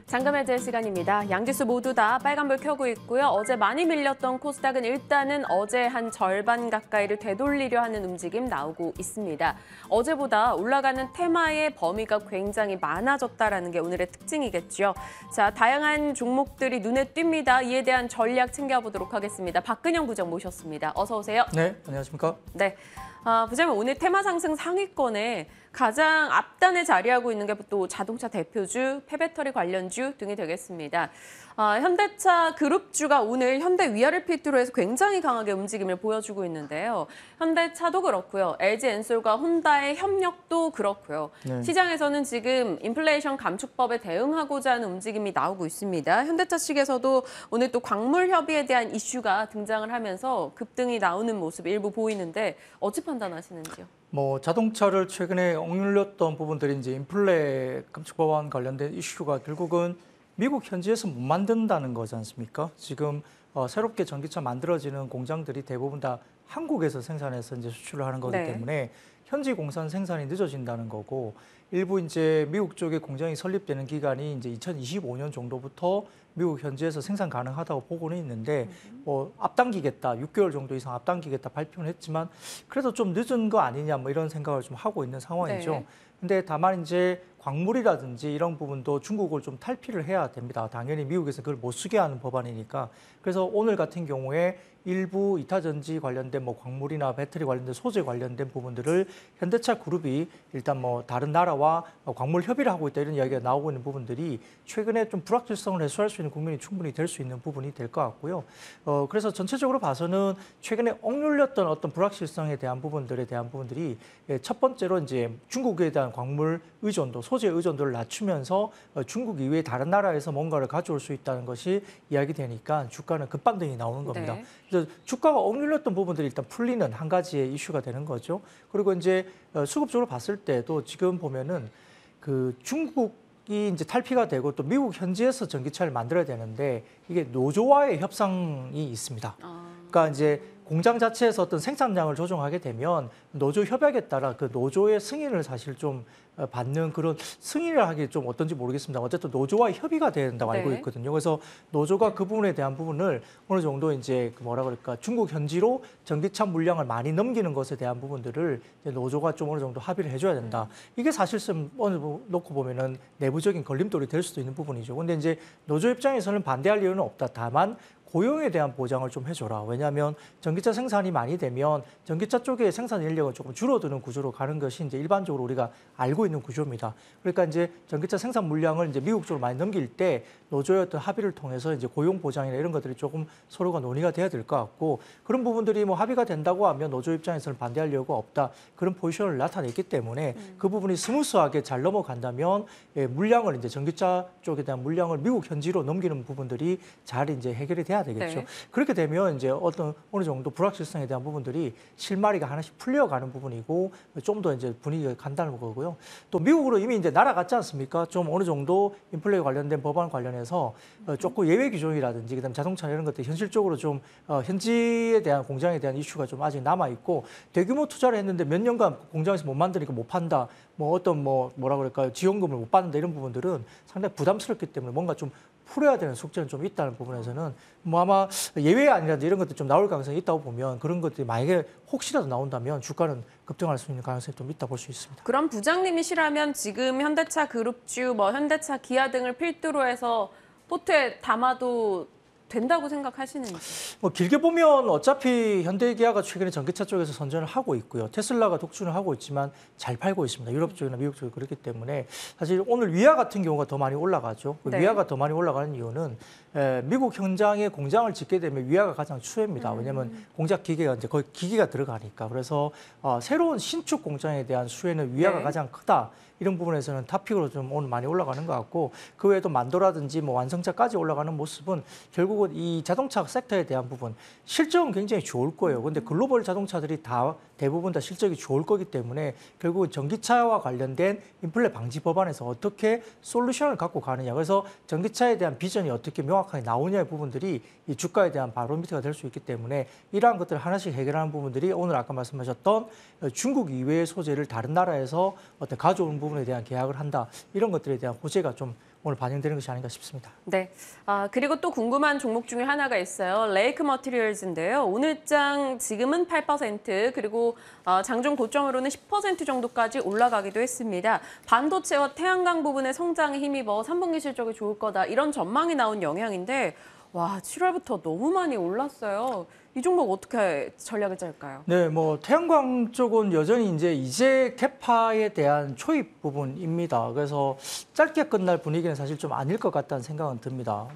잠금 해제 시간입니다. 양지수 모두 다 빨간불 켜고 있고요. 어제 많이 밀렸던 코스닥은 일단은 어제 한 절반 가까이를 되돌리려 하는 움직임 나오고 있습니다. 어제보다 올라가는 테마의 범위가 굉장히 많아졌다라는 게 오늘의 특징이겠죠. 자, 다양한 종목들이 눈에 띕니다. 이에 대한 전략 챙겨보도록 하겠습니다. 박근영 부장 모셨습니다. 어서 오세요. 네, 안녕하십니까? 네. 부장님, 오늘 테마 상승 상위권에 가장 앞단에 자리하고 있는 게 또 자동차 대표주, 폐배터리 관련주 등이 되겠습니다. 현대차 그룹주가 오늘 현대 위아를 필두로 해서 굉장히 강하게 움직임을 보여주고 있는데요. 현대차도 그렇고요. LG엔솔과 혼다의 협력도 그렇고요. 네. 시장에서는 지금 인플레이션 감축법에 대응하고자 하는 움직임이 나오고 있습니다. 현대차 측에서도 오늘 또 광물 협의에 대한 이슈가 등장을 하면서 급등이 나오는 모습 일부 보이는데 어찌 판단하시는지요? 자동차를 최근에 억눌렸던 부분들이 이제 인플레 감축법안 관련된 이슈가 결국은 미국 현지에서 못 만든다는 거지 않습니까? 지금 새롭게 전기차 만들어지는 공장들이 대부분 다 한국에서 생산해서 이제 수출을 하는 거기 때문에 현지 공산 생산이 늦어진다는 거고, 일부 이제 미국 쪽에 공장이 설립되는 기간이 이제 2025년 정도부터 미국 현지에서 생산 가능하다고 보고는 있는데 앞당기겠다, 6개월 정도 이상 앞당기겠다 발표는 했지만 그래도 좀 늦은 거 아니냐 이런 생각을 좀 하고 있는 상황이죠. 네. 근데 다만 이제 광물이라든지 이런 부분도 중국을 좀 탈피를 해야 됩니다. 당연히 미국에서 그걸 못 쓰게 하는 법안이니까. 그래서 오늘 같은 경우에 일부 이타전지 관련된 광물이나 배터리 관련된 소재 관련된 부분들을 현대차 그룹이 일단 다른 나라와 광물 협의를 하고 있다 이런 이야기가 나오고 있는 부분들이 최근에 좀 불확실성을 해소할 수 있는 국면이 충분히 될 수 있는 부분이 될 것 같고요. 그래서 전체적으로 봐서는 최근에 억눌렸던 어떤 불확실성에 대한 부분들이 첫 번째로 이제 중국에 대한 광물 의존도, 소재 의존도를 낮추면서 중국 이외의 다른 나라에서 뭔가를 가져올 수 있다는 것이 이야기되니까 주가는 급반등이 나오는 겁니다. 네. 그래서 주가가 억눌렸던 부분들이 일단 풀리는 한 가지의 이슈가 되는 거죠. 그리고 이제 수급적으로 봤을 때도 지금 보면은 그 중국이 이제 탈피가 되고 또 미국 현지에서 전기차를 만들어야 되는데 이게 노조와의 협상이 있습니다. 그러니까 이제 공장 자체에서 어떤 생산량을 조정하게 되면 노조 협약에 따라 그 노조의 승인을 사실 좀 받는 그런 승인을 하기 좀 어떤지 모르겠습니다. 어쨌든 노조와 협의가 된다고 알고 있거든요. 그래서 노조가 그 부분에 대한 부분을 어느 정도 이제 중국 현지로 전기차 물량을 많이 넘기는 것에 대한 부분들을 이제 노조가 좀 어느 정도 합의를 해줘야 된다. 이게 사실상 어느 놓고 보면은 내부적인 걸림돌이 될 수도 있는 부분이죠. 근데 이제 노조 입장에서는 반대할 이유는 없다. 다만 고용에 대한 보장을 좀 해줘라. 왜냐하면 전기차 생산이 많이 되면 전기차 쪽의 생산 인력은 조금 줄어드는 구조로 가는 것이 이제 일반적으로 우리가 알고 있는 구조입니다. 그러니까 이제 전기차 생산 물량을 이제 미국 쪽으로 많이 넘길 때 노조의 어떤 합의를 통해서 이제 고용 보장이나 이런 것들이 조금 서로가 논의가 돼야 될 것 같고, 그런 부분들이 합의가 된다고 하면 노조 입장에서는 반대할 이유가 없다. 그런 포지션을 나타냈기 때문에 그 부분이 스무스하게 잘 넘어간다면 물량을 이제 전기차 쪽에 대한 물량을 미국 현지로 넘기는 부분들이 잘 이제 해결이 돼야 되겠죠. 그렇게 되면 이제 어느 정도 불확실성에 대한 부분들이 실마리가 하나씩 풀려가는 부분이고 좀 더 이제 분위기가 간다는 거고요. 또 미국으로 이미 이제 날아갔지 않습니까? 좀 어느 정도 인플레 관련된 법안 관련해서 조금 예외 규정이라든지 그다음 자동차 이런 것들 현실적으로 좀 현지에 대한 공장에 대한 이슈가 좀 아직 남아 있고, 대규모 투자를 했는데 몇 년간 공장에서 못 만드니까 못 판다. 지원금을 못 받는다 이런 부분들은 상당히 부담스럽기 때문에 뭔가 좀 풀어야 되는 숙제는 좀 있다는 부분에서는 아마 예외 아니라든지 이런 것들이 좀 나올 가능성이 있다고 보면 그런 것들이 만약에 혹시라도 나온다면 주가는 급등할 수 있는 가능성이 좀 있다 볼 수 있습니다. 그럼 부장님이시라면 지금 현대차 그룹주, 현대차 기아 등을 필두로 해서 포트에 담아도 된다고 생각하시는지? 길게 보면 어차피 현대기아가 최근에 전기차 쪽에서 선전을 하고 있고요. 테슬라가 독주를 하고 있지만 잘 팔고 있습니다. 유럽 쪽이나 미국 쪽이 그렇기 때문에 사실 오늘 위아 같은 경우가 더 많이 올라가죠. 위아가 더 많이 올라가는 이유는 미국 현장에 공장을 짓게 되면 위아가 가장 추세입니다. 왜냐하면 공작 기계가 이제 거의 기계가 들어가니까. 그래서 새로운 신축 공장에 대한 수혜는 위아가 가장 크다. 이런 부분에서는 탑픽으로 좀 오늘 많이 올라가는 것 같고 그 외에도 만도라든지 뭐 완성차까지 올라가는 모습은 결국은 이 자동차 섹터에 대한 부분 실적은 굉장히 좋을 거예요. 근데 글로벌 자동차들이 다 대부분 다 실적이 좋을 거기 때문에 결국은 전기차와 관련된 인플레 방지 법안에서 어떻게 솔루션을 갖고 가느냐. 그래서 전기차에 대한 비전이 어떻게 명확하게 나오냐의 부분들이 이 주가에 대한 바로미터가 될 수 있기 때문에 이러한 것들을 하나씩 해결하는 부분들이 오늘 아까 말씀하셨던 중국 이외의 소재를 다른 나라에서 어떤 가져오는 부분에 대한 계약을 한다. 이런 것들에 대한 호재가 좀 오늘 반영되는 것이 아닌가 싶습니다. 네. 그리고 또 궁금한 종목 중에 하나가 있어요. 레이크 머티리얼즈인데요. 오늘 장 지금은 8% 그리고 장중 고점으로는 10% 정도까지 올라가기도 했습니다. 반도체와 태양광 부분의 성장에 힘입어 3분기 실적이 좋을 거다. 이런 전망이 나온 영향인데 와, 7월부터 너무 많이 올랐어요. 이 종목 어떻게 전략을 짤까요? 네, 뭐 태양광 쪽은 여전히 이제 캐파에 대한 초입 부분입니다. 그래서 짧게 끝날 분위기는 사실 좀 아닐 것 같다는 생각은 듭니다.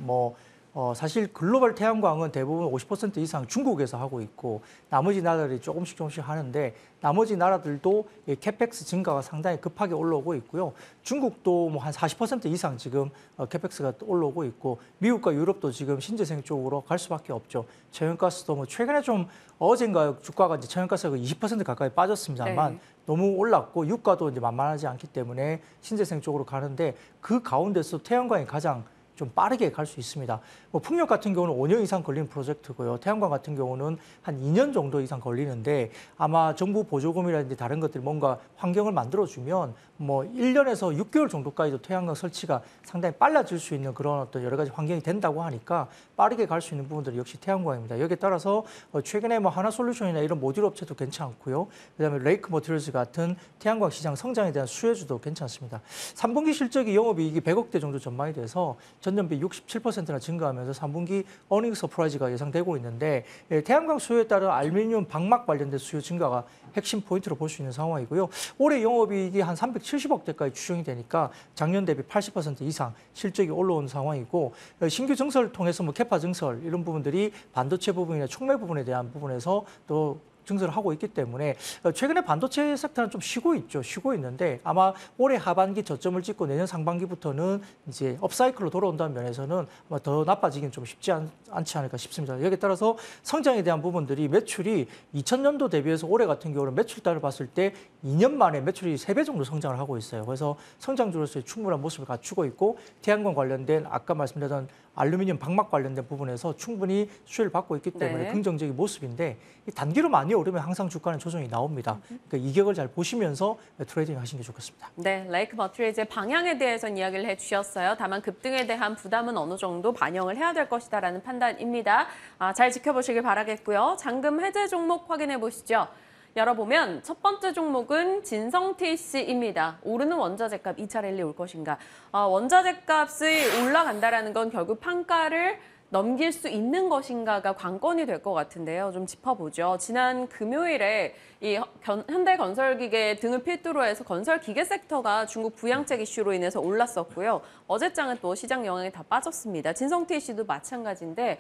사실 글로벌 태양광은 대부분 50% 이상 중국에서 하고 있고 나머지 나라들이 조금씩 하는데 나머지 나라들도 이 캐펙스 증가가 상당히 급하게 올라오고 있고요. 중국도 뭐 한 40% 이상 지금 캐펙스가 올라오고 있고 미국과 유럽도 지금 신재생 쪽으로 갈 수밖에 없죠. 천연가스도 뭐 최근에 좀 어젠가 주가가 이제 천연가스가 20% 가까이 빠졌습니다만 네. 너무 올랐고 유가도 이제 만만하지 않기 때문에 신재생 쪽으로 가는데 그 가운데서 태양광이 가장 좀 빠르게 갈 수 있습니다. 뭐 풍력 같은 경우는 5년 이상 걸리는 프로젝트고요. 태양광 같은 경우는 한 2년 정도 이상 걸리는데 아마 정부 보조금이라든지 다른 것들이 뭔가 환경을 만들어주면 뭐 1년에서 6개월 정도까지도 태양광 설치가 상당히 빨라질 수 있는 그런 어떤 여러 가지 환경이 된다고 하니까 빠르게 갈 수 있는 부분들이 역시 태양광입니다. 여기에 따라서 최근에 뭐 하나솔루션이나 이런 모듈 업체도 괜찮고요. 그다음에 레이크 머티리얼즈 같은 태양광 시장 성장에 대한 수혜주도 괜찮습니다. 3분기 실적이 영업이익이 100억대 정도 전망이 돼서 전년비 67%나 증가하면서 3분기 어닝 서프라이즈가 예상되고 있는데 태양광 수요에 따른 알루미늄 방막 관련된 수요 증가가 핵심 포인트로 볼 수 있는 상황이고요. 올해 영업이익이 한 370억대까지 추정이 되니까 작년 대비 80% 이상 실적이 올라온 상황이고 신규 증설을 통해서 뭐 캐파 증설 이런 부분들이 반도체 부분이나 촉매 부분에 대한 부분에서 또 증설을 하고 있기 때문에 최근에 반도체 섹터는 좀 쉬고 있죠. 쉬고 있는데 아마 올해 하반기 저점을 찍고 내년 상반기부터는 이제 업사이클로 돌아온다는 면에서는 아마 더 나빠지기는 좀 쉽지 않지 않을까 싶습니다. 여기에 따라서 성장에 대한 부분들이 매출이 2000년도 대비해서 올해 같은 경우는 매출단을 봤을 때 2년 만에 매출이 3배 정도 성장을 하고 있어요. 그래서 성장주로서의 충분한 모습을 갖추고 있고 태양광 관련된 아까 말씀드렸던 알루미늄 방막 관련된 부분에서 충분히 수혜를 받고 있기 때문에 네. 긍정적인 모습인데 단기로 많이 오르면 항상 주가는 조정이 나옵니다. 그러니까 이격을 잘 보시면서 트레이딩 하시는 게 좋겠습니다. 네, 레이크 머티리얼즈의 방향에 대해서는 이야기를 해주셨어요. 다만 급등에 대한 부담은 어느 정도 반영을 해야 될 것이다라는 판단입니다. 잘 지켜보시길 바라겠고요. 잔금 해제 종목 확인해 보시죠. 열어보면 첫 번째 종목은 진성TC입니다. 오르는 원자재값 2차 랠리 올 것인가. 원자재값이 올라간다는 건 결국 판가를 넘길 수 있는 것인가가 관건이 될 것 같은데요. 좀 짚어보죠. 지난 금요일에 이 현대건설기계 등을 필두로 해서 건설기계 섹터가 중국 부양책 이슈로 인해서 올랐었고요. 어제장은 또 시장 영향이 다 빠졌습니다. 진성TC도 마찬가지인데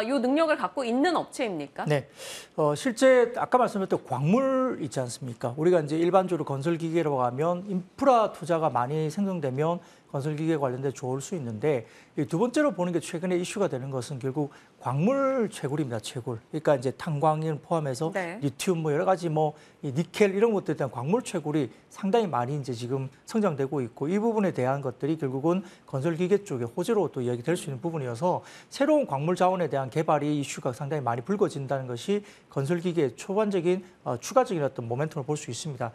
이 능력을 갖고 있는 업체입니까? 네, 실제 아까 말씀드렸던 광물 있지 않습니까? 우리가 이제 일반적으로 건설기계라고 하면 인프라 투자가 많이 생성되면 건설기계 관련돼 좋을 수 있는데 이 두 번째로 보는 게 최근에 이슈가 되는 것은 결국 광물 채굴입니다. 채굴. 그러니까 이제 탄광을 포함해서 네. 리튬 뭐 여러 가지 뭐 이 니켈 이런 것들에 대한 광물 채굴이 상당히 많이 이제 지금 성장되고 있고 이 부분에 대한 것들이 결국은 건설기계 쪽에 호재로 또 이야기될 수 있는 부분이어서 새로운 광물 자원에 대한 개발이 이슈가 상당히 많이 불거진다는 것이 건설기계의 초반적인 추가적인 어떤 모멘텀을 볼 수 있습니다.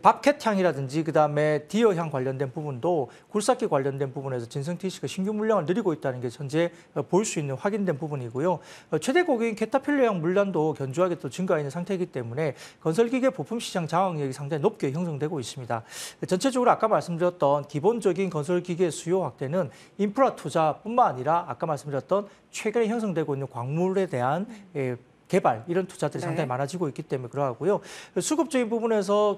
밥캣향이라든지 그다음에 디어향 관련된 부분도 굴삭기 관련된 부분에서 진성TC가 신규 물량을 늘리고 있다는 게 현재 볼 수 있는 확인된 부분이고요. 최대 고객인 캐터필러향 물량도 견조하게 또 증가 있는 상태이기 때문에 건설기계 부품 시장 장악력이 상당히 높게 형성되고 있습니다. 전체적으로 아까 말씀드렸던 기본적인 건설기계 수요 확대는 인프라 투자뿐만 아니라 아까 말씀드렸던 최근에 형성되고 있는 광물에 대한 개발 이런 투자들이 네. 상당히 많아지고 있기 때문에 그러하고요. 수급적인 부분에서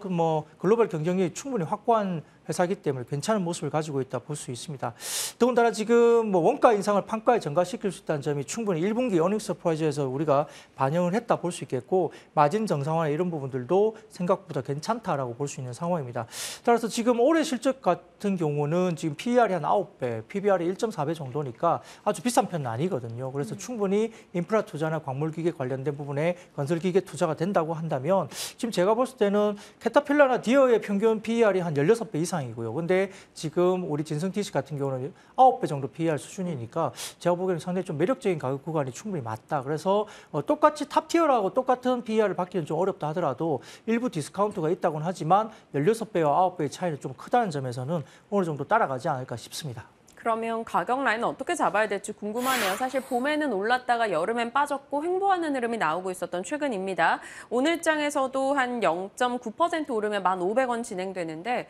글로벌 경쟁력이 충분히 확고한 회사이기 때문에 괜찮은 모습을 가지고 있다 볼 수 있습니다. 더군다나 지금 뭐 원가 인상을 판가에 전가시킬 수 있다는 점이 충분히 1분기 어닝 서프라이즈에서 우리가 반영을 했다 볼 수 있겠고 마진 정상화나 이런 부분들도 생각보다 괜찮다라고 볼 수 있는 상황입니다. 따라서 지금 올해 실적 같은 경우는 지금 PER이 한 9배, PBR이 1.4배 정도니까 아주 비싼 편은 아니거든요. 그래서 충분히 인프라 투자나 광물기계 관련된 부분에 건설기계 투자가 된다고 한다면 지금 제가 봤을 때는 캐터필러나 디어의 평균 PER이 한 16배 이상이고요. 근데 지금 우리 진성TC 같은 경우는 9배 정도 PER 수준이니까 제가 보기에는 상당히 좀 매력적인 가격 구간이 충분히 맞다. 그래서 똑같이 탑티어라고 똑같은 PER을 받기는 좀 어렵다 하더라도 일부 디스카운트가 있다고는 하지만 16배와 9배의 차이는 좀 크다는 점에서는 어느 정도 따라가지 않을까 싶습니다. 그러면 가격 라인은 어떻게 잡아야 될지 궁금하네요. 사실 봄에는 올랐다가 여름엔 빠졌고 횡보하는 흐름이 나오고 있었던 최근입니다. 오늘 장에서도 한 0.9% 오르면 1,500원 진행되는데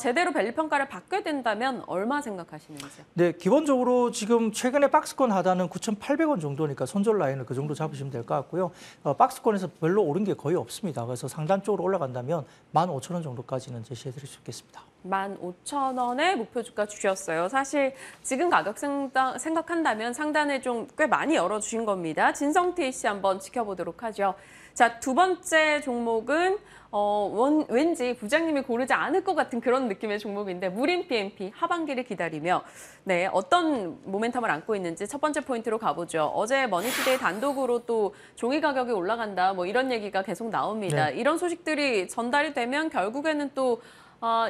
제대로 밸류 평가를 받게 된다면 얼마 생각하시는지요? 네, 기본적으로 지금 최근에 박스권 하단은 9,800원 정도니까 손절 라인을 그 정도 잡으시면 될 것 같고요. 박스권에서 별로 오른 게 거의 없습니다. 그래서 상단 쪽으로 올라간다면 15,000원 정도까지는 제시해 드릴 수 있겠습니다. 15,000원의 목표 주가 주셨어요. 사실 지금 가격 생각한다면 상단을 좀 꽤 많이 열어주신 겁니다. 진성TC 한번 지켜보도록 하죠. 자, 두 번째 종목은 왠지 부장님이 고르지 않을 것 같은 그런 느낌의 종목인데 무림 PMP 하반기를 기다리며 네, 어떤 모멘텀을 안고 있는지 첫 번째 포인트로 가보죠. 어제 머니투데이 단독으로 또 종이 가격이 올라간다 뭐 이런 얘기가 계속 나옵니다. 네. 이런 소식들이 전달이 되면 결국에는 또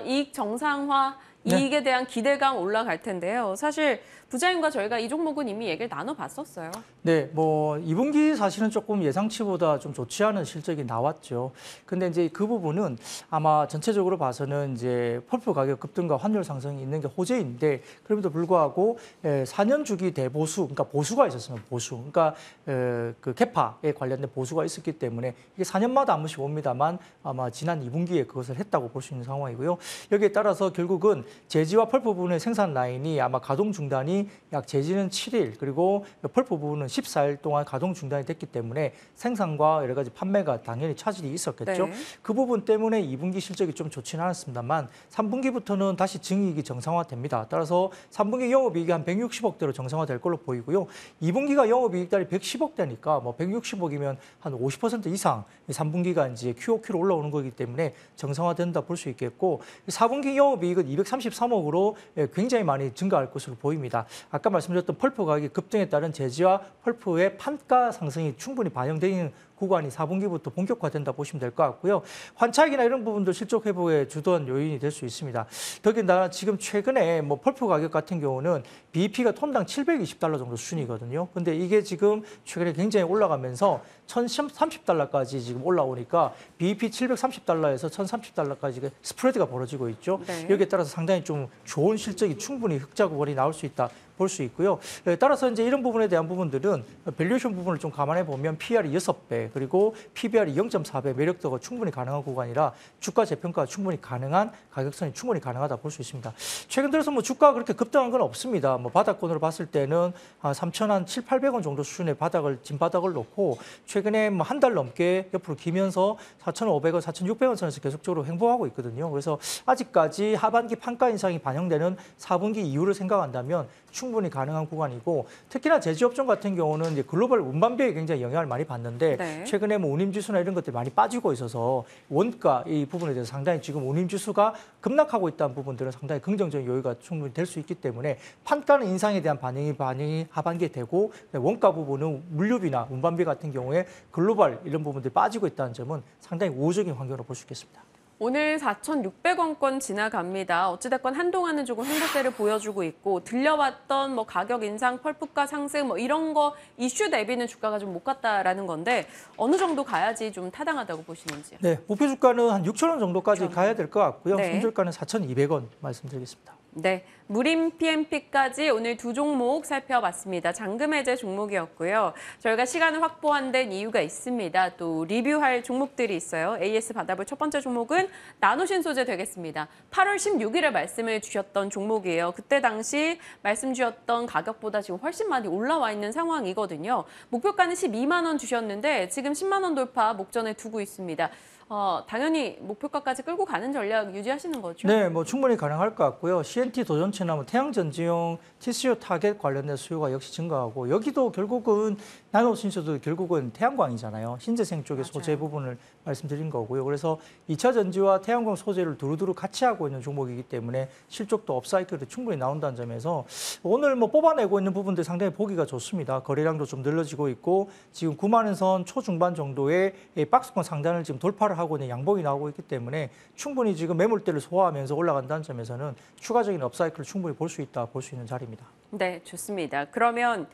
이익 정상화, 네. 이익에 대한 기대감 올라갈 텐데요. 사실 부장님과 저희가 이 종목은 이미 얘기를 나눠봤었어요. 네, 뭐 2분기 사실은 조금 예상치보다 좀 좋지 않은 실적이 나왔죠. 근데 이제 그 부분은 아마 전체적으로 봐서는 이제 펄프 가격 급등과 환율 상승이 있는 게 호재인데 그럼에도 불구하고 4년 주기 대보수, 그러니까 보수가 있었으면 보수, 그러니까 그 캐파에 관련된 보수가 있었기 때문에 이게 4년마다 한 번씩 옵니다만 아마 지난 2분기에 그것을 했다고 볼 수 있는 상황이고요. 여기에 따라서 결국은 제지와 펄프 부분의 생산 라인이 아마 가동 중단이 약 제지는 7일 그리고 펄프 부분은 14일 동안 가동 중단이 됐기 때문에 생산과 여러 가지 판매가 당연히 차질이 있었겠죠. 네. 그 부분 때문에 2분기 실적이 좀 좋지는 않았습니다만 3분기부터는 다시 증이익이 정상화됩니다. 따라서 3분기 영업이익이 한 160억대로 정상화될 걸로 보이고요. 2분기가 영업이익달이 110억대니까 뭐 160억이면 한 50% 이상 3분기가 이제 QOQ로 올라오는 거기 때문에 정상화된다 볼 수 있겠고 4분기 영업이익은 233억으로 굉장히 많이 증가할 것으로 보입니다. 아까 말씀드렸던 펄프 가격의 급등에 따른 제지와 펄프의 판가 상승이 충분히 반영되는 구간이 4분기부터 본격화된다 보시면 될 것 같고요. 환차익이나 이런 부분도 실적 회복에 주도한 요인이 될 수 있습니다. 더군다나 지금 최근에 뭐 펄프 가격 같은 경우는 BEP가 톤당 720달러 정도 수준이거든요. 근데 이게 지금 최근에 굉장히 올라가면서 1,030달러까지 지금 올라오니까 BEP 730달러에서 1,030달러까지 스프레드가 벌어지고 있죠. 네. 여기에 따라서 상당히 좀 좋은 실적이 충분히 흑자 구간이 나올 수 있다. 볼 수 있고요. 따라서 이제 이런 부분에 대한 부분들은 밸류에이션 부분을 좀 감안해 보면 PR이 6배 그리고 PBR이 0.4배 매력도가 충분히 가능한 구간이라 주가 재평가가 충분히 가능한 가격선이 충분히 가능하다 볼 수 있습니다. 최근 들어서 뭐 주가가 그렇게 급등한 건 없습니다. 뭐 바닥권으로 봤을 때는 3,700~800원 정도 수준의 진바닥을 놓고 최근에 뭐 한 달 넘게 옆으로 기면서 4,500원, 4,600원 선에서 계속적으로 횡보하고 있거든요. 그래서 아직까지 하반기 판가 인상이 반영되는 4분기 이후를 생각한다면 충분히 가능한 구간이고 특히나 제지업종 같은 경우는 이제 글로벌 운반비에 굉장히 영향을 많이 받는데 네. 최근에 뭐 운임지수나 이런 것들이 많이 빠지고 있어서 원가 이 부분에 대해서 상당히 지금 운임지수가 급락하고 있다는 부분들은 상당히 긍정적인 요인가 충분히 될 수 있기 때문에 판가는 인상에 대한 반영이 하반기에 되고 원가 부분은 물류비나 운반비 같은 경우에 글로벌 이런 부분들이 빠지고 있다는 점은 상당히 우호적인 환경으로 볼 수 있겠습니다. 오늘 4,600원권 지나갑니다. 어찌됐건 한동안은 조금 행보세를 보여주고 있고 들려왔던 뭐 가격 인상, 펄프가 상승 뭐 이런 거 이슈 대비는 주가가 좀 못 갔다라는 건데 어느 정도 가야지 좀 타당하다고 보시는지요? 네, 목표 주가는 한 6,000원 정도까지 6,000원. 가야 될 것 같고요. 네. 손절가는 4,200원 말씀드리겠습니다. 네, 무림 PMP까지 오늘 두 종목 살펴봤습니다. 잔금 해제 종목이었고요. 저희가 시간을 확보한 데는 이유가 있습니다. 또 리뷰할 종목들이 있어요. AS 받아볼 첫 번째 종목은 나노신소재 되겠습니다. 8월 16일에 말씀을 주셨던 종목이에요. 그때 당시 말씀 주셨던 가격보다 지금 훨씬 많이 올라와 있는 상황이거든요. 목표가는 12만 원 주셨는데 지금 10만 원 돌파 목전에 두고 있습니다. 당연히 목표가까지 끌고 가는 전략 유지하시는 거죠? 네, 뭐 충분히 가능할 것 같고요. CNT 도전체나 뭐 태양전지용 TCO 타겟 관련된 수요가 역시 증가하고 여기도 결국은 나노 신소도 결국은 태양광이잖아요. 신재생 쪽의 맞아요. 소재 부분을 말씀드린 거고요. 그래서 2차 전지와 태양광 소재를 두루두루 같이 하고 있는 종목이기 때문에 실적도 업사이클도 충분히 나온다는 점에서 오늘 뭐 뽑아내고 있는 부분들 상당히 보기가 좋습니다. 거래량도 좀 늘어지고 있고 지금 9만 원 선 초중반 정도의 박스권 상단을 지금 돌파를 하고 있는 양봉이 나오고 있기 때문에 충분히 지금 매물대를 소화하면서 올라간다는 점에서는 추가적인 업사이클을 충분히 볼 수 있다, 볼 수 있는 자리입니다. 네, 좋습니다. 그러면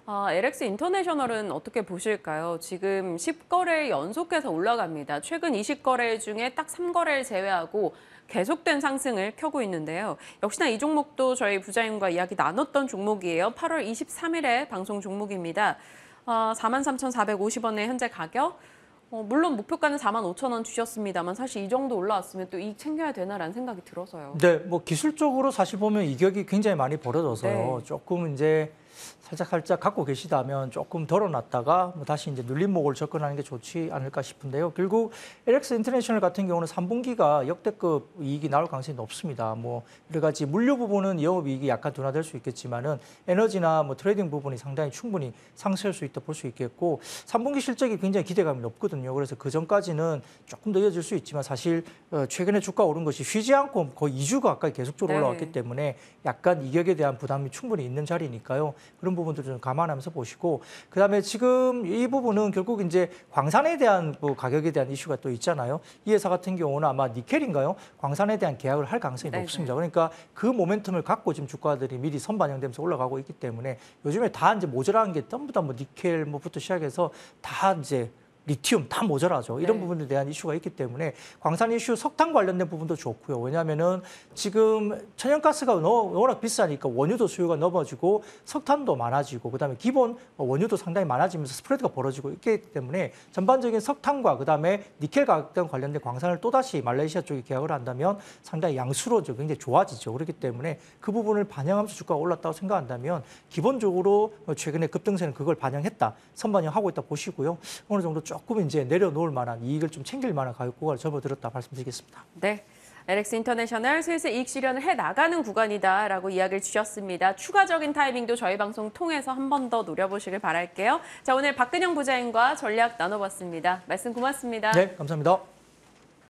LX 인터내셔널은 어떻게 보실까요? 지금 10거래 연속해서 올라갑니다. 최근 20거래 중에 딱 3거래를 제외하고 계속된 상승을 켜고 있는데요. 역시나 이 종목도 저희 부자님과 이야기 나눴던 종목이에요. 8월 23일에 방송 종목입니다. 43,450원의 현재 가격. 물론 목표가는 45,000원 주셨습니다만 사실 이 정도 올라왔으면 또 이익 챙겨야 되나라는 생각이 들어서요. 네, 뭐 기술적으로 사실 보면 이격이 굉장히 많이 벌어져서요. 네. 조금 이제 살짝 갖고 계시다면 조금 덜어놨다가 뭐 다시 이제 눌림목을 접근하는 게 좋지 않을까 싶은데요. 결국 LX 인터내셔널 같은 경우는 3분기가 역대급 이익이 나올 가능성이 높습니다. 뭐 여러 가지 물류 부분은 영업이익이 약간 둔화될 수 있겠지만은 에너지나 뭐 트레이딩 부분이 상당히 충분히 상쇄할 수 있다 볼 수 있겠고 3분기 실적이 굉장히 기대감이 높거든요. 그래서 그 전까지는 조금 더 이어질 수 있지만 사실 최근에 주가 오른 것이 쉬지 않고 거의 2주 가까이 계속적으로 네. 올라왔기 때문에 약간 이격에 대한 부담이 충분히 있는 자리니까요. 그런 부분들 좀 감안하면서 보시고 그다음에 지금 이 부분은 결국 이제 광산에 대한 뭐 가격에 대한 이슈가 또 있잖아요. 이 회사 같은 경우는 아마 니켈인가요? 광산에 대한 계약을 할 가능성이 네네. 높습니다. 그러니까 그 모멘텀을 갖고 지금 주가들이 미리 선반영되면서 올라가고 있기 때문에 요즘에 다 이제 모자란 게 전부 다 뭐 니켈 뭐부터 시작해서 다 이제 리튬 다 모자라죠. 이런 네. 부분에 대한 이슈가 있기 때문에 광산 이슈 석탄 관련된 부분도 좋고요. 왜냐하면은 지금 천연가스가 워낙 비싸니까 원유도 수요가 넘어지고 석탄도 많아지고 그다음에 기본 원유도 상당히 많아지면서 스프레드가 벌어지고 있기 때문에 전반적인 석탄과 그다음에 니켈 가격 관련된 광산을 또다시 말레이시아 쪽에 계약을 한다면 상당히 양수로 굉장히 좋아지죠. 그렇기 때문에 그 부분을 반영하면서 주가가 올랐다고 생각한다면 기본적으로 최근에 급등세는 그걸 반영했다. 선반영하고 있다 보시고요. 어느 정도 조금 이제 내려놓을 만한 이익을 좀 챙길 만한 가격 구간을 접어들었다 말씀드리겠습니다. 네. LX 인터내셔널 슬슬 이익 실현을 해 나가는 구간이다라고 이야기를 주셨습니다. 추가적인 타이밍도 저희 방송 통해서 한 번 더 노려보시길 바랄게요. 자, 오늘 박근영 부자님과 전략 나눠봤습니다. 말씀 고맙습니다. 네, 감사합니다.